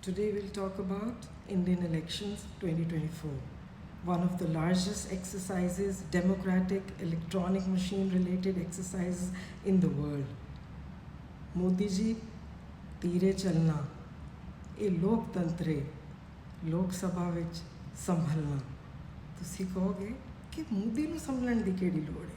Today we'll talk about Indian elections 2024, one of the largest exercises, democratic electronic machine related exercises in the world. Modi ji, ਧੀਰੇ ਚੱਲਣਾ ਇਹ ਲੋਕਤੰਤਰ ਹੈ ਲੋਕ ਸਭਾ ਵਿੱਚ ਸੰਭਲਣਾ ਤੁਸੀਂ ਕਹੋਗੇ ਕਿ ਮੋਦੀ ਨੂੰ ਸੰਭਲਣ ਦੀ ਕਿਹੜੀ ਲੋੜ ਹੈ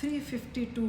352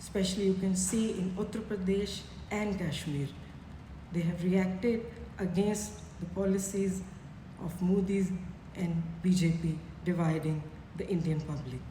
especially you can see in Uttar Pradesh and Kashmir. They have reacted against the policies of Modi's and BJP dividing the Indian public.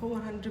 400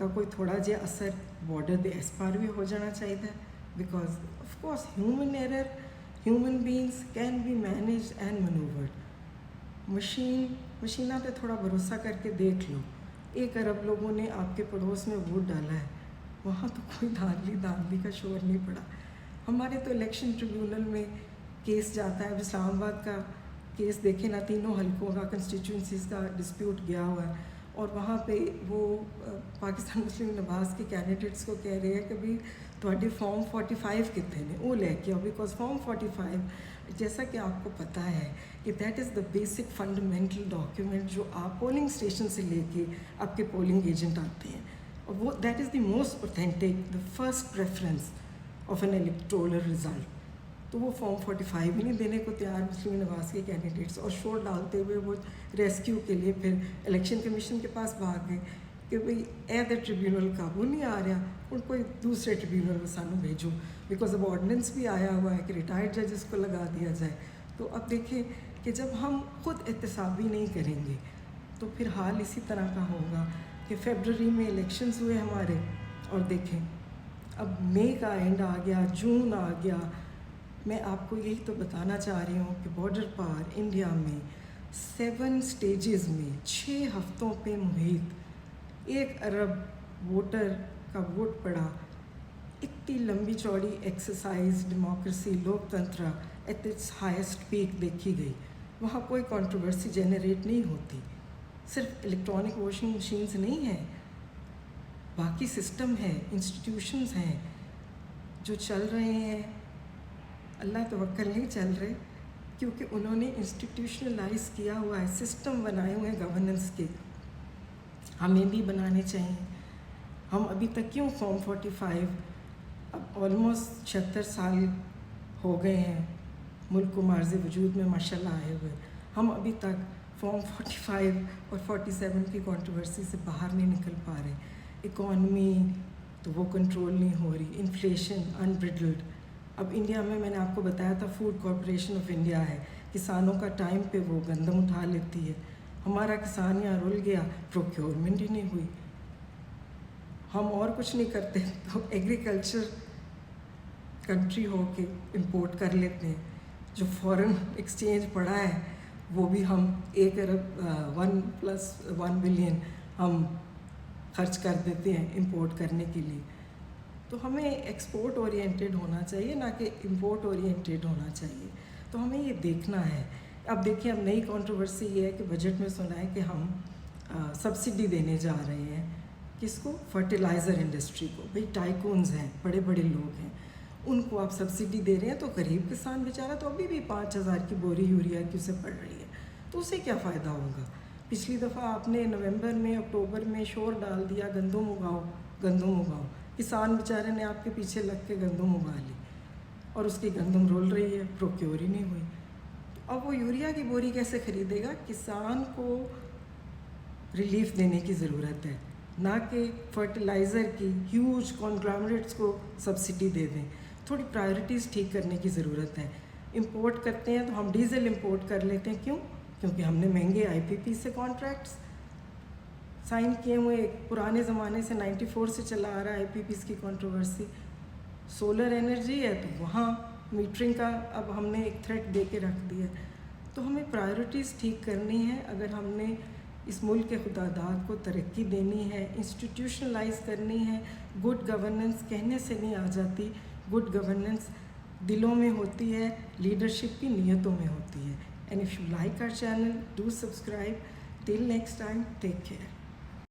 کا کوئی تھوڑا جہا اثر بارڈر دے اس پار بھی ہو جانا چاہیے because of course human error human beings can be manage and maneuvered. مشینہ پہ تھوڑا بھروسہ کر کے دیکھ لو. 1 ارب لوگوں نے آپ کے پڑوس میں ووٹ ڈالا ہے, وہاں تو کوئی دھاندلی کا شور نہیں پڑا. ہمارے تو الیکشن ٹریبیونل میں کیس جاتا ہے. اب اسلام آباد کا کیس دیکھیں نا, 3 حلقوں کا کنسٹیچوئنسیز کا ڈسپیوٹ گیا ہوا ہے, اور وہاں پہ وہ پاکستان مسلم نواز کے کینڈیڈیٹس کو کہہ رہے ہیں کہ بھائی تھوڑے فارم 45 کتنے نے وہ لے کے آؤ, بیکاز فارم 45 جیسا کہ آپ کو پتہ ہے کہ that is the basic fundamental document جو آپ پولنگ اسٹیشن سے لے کے آپ کے پولنگ ایجنٹ آتے ہیں, اور وہ that is the most authentic, the first preference of an electoral result. تو وہ فارم 45 بھی نہیں دینے کو تیار مسلم نواز کے کینڈیڈیٹس, اور شور ڈالتے ہوئے وہ ریسکیو کے لیے پھر الیکشن کمیشن کے پاس بھاگ گئے کہ بھئی اے ٹریبیونل قابو نہیں آ رہا, اور کوئی دوسرے ٹریبیونل میں سانو بھیجو, بیکاز اب آرڈیننس بھی آیا ہوا ہے کہ ریٹائرڈ ججز کو لگا دیا جائے. تو اب دیکھیں کہ جب ہم خود احتسابی نہیں کریں گے تو پھر حال اسی طرح کا ہوگا کہ فیبرری میں الیکشنز ہوئے ہمارے, اور دیکھیں اب مئی کا اینڈ آ گیا, جون آ گیا. میں آپ کو یہی تو بتانا چاہ رہی ہوں کہ بارڈر پار انڈیا میں 7 اسٹیجز میں 6 ہفتوں پہ محیط 1 ارب ووٹر کا ووٹ پڑا. اتنی لمبی چوڑی ایکسرسائز ڈیموکریسی لوک تنتر ایٹ اٹس ہائیسٹ پیک دیکھی گئی. وہاں کوئی کنٹروورسی جنریٹ نہیں ہوتی. صرف الیکٹرانک واشنگ مشینز نہیں ہیں, باقی سسٹم ہے, انسٹیٹیوشنز ہیں جو چل رہے ہیں. اللہ توکل نہیں چل رہے کیونکہ انہوں نے انسٹیٹیوشنلائز کیا ہوا ہے, سسٹم بنائے ہوئے ہیں گورننس کے. ہمیں بھی بنانے چاہیے. ہم ابھی تک کیوں فارم 45, اب آلموسٹ 76 سال ہو گئے ہیں ملک کو معرض وجود میں ماشاء اللہ آئے ہوئے, ہم ابھی تک فارم 45 اور 47 کی کنٹروورسی سے باہر نہیں نکل پا رہے. اکانومی تو وہ کنٹرول نہیں ہو رہی, انفلیشن انبریڈلڈ. اب انڈیا میں نے آپ کو بتایا تھا فوڈ کارپوریشن آف انڈیا ہے, کسانوں کا ٹائم پہ وہ گندم اٹھا لیتی ہے. ہمارا کسان یہاں رل گیا, پروکیورمنٹ ہی نہیں ہوئی. ہم اور کچھ نہیں کرتے تو ایگریکلچر کنٹری ہو کے امپورٹ کر لیتے ہیں. جو فورن ایکسچینج پڑا ہے وہ بھی ہم 1 ارب 1+1 بلین ہم خرچ کر دیتے ہیں امپورٹ کرنے کے لیے. تو ہمیں ایکسپورٹ اورینٹیڈ ہونا چاہیے, نہ کہ امپورٹ اورینٹیڈ ہونا چاہیے. تو ہمیں یہ دیکھنا ہے. اب دیکھیں, اب نئی کنٹروورسی یہ ہے کہ بجٹ میں سنا ہے کہ ہم سبسڈی دینے جا رہے ہیں. کس کو؟ فرٹیلائزر انڈسٹری کو. بھئی ٹائکونز ہیں, بڑے بڑے لوگ ہیں, ان کو آپ سبسڈی دے رہے ہیں, تو غریب کسان بیچارہ تو ابھی بھی 5,000 کی بوری یوریا کی اسے پڑ رہی ہے, تو اسے کیا فائدہ ہوگا؟ پچھلی دفعہ آپ نے نومبر میں اکتوبر میں شور ڈال دیا گندم اگاؤ گندم اگاؤ, کسان بیچارے نے آپ کے پیچھے لگ کے گندم اگا لی, اور اس کی گندم رول رہی ہے, پروکیور ہی نہیں ہوئی. اب وہ یوریا کی بوری کیسے خریدے گا؟ کسان کو ریلیف دینے کی ضرورت ہے, نہ کہ فرٹیلائزر کی ہیوج کانگلامریٹس کو سبسڈی دے دیں. تھوڑی پرائرٹیز ٹھیک کرنے کی ضرورت ہے. امپورٹ کرتے ہیں تو ہم ڈیزل امپورٹ کر لیتے ہیں, کیوں؟ کیونکہ ہم نے مہنگے IPP سے کانٹریکٹس سائن کیے ہوئے. پرانے زمانے سے 94 سے چلا آ رہا ہے IPPs کی کنٹروورسی. سولر انرجی ہے تو وہاں میٹرنگ کا اب ہم نے ایک تھریٹ دے کے رکھ دیا. تو ہمیں پرائرٹیز ٹھیک کرنی ہے. اگر ہم نے اس ملک کے خداداد کو ترقی دینی ہے, انسٹیٹیوشنلائز کرنی ہے. گڈ گورننس کہنے سے نہیں آ جاتی, گڈ گورننس دلوں میں ہوتی ہے, لیڈرشپ کی نیتوں میں ہوتی ہے. And if you like our channel, do subscribe. Till next time, take care.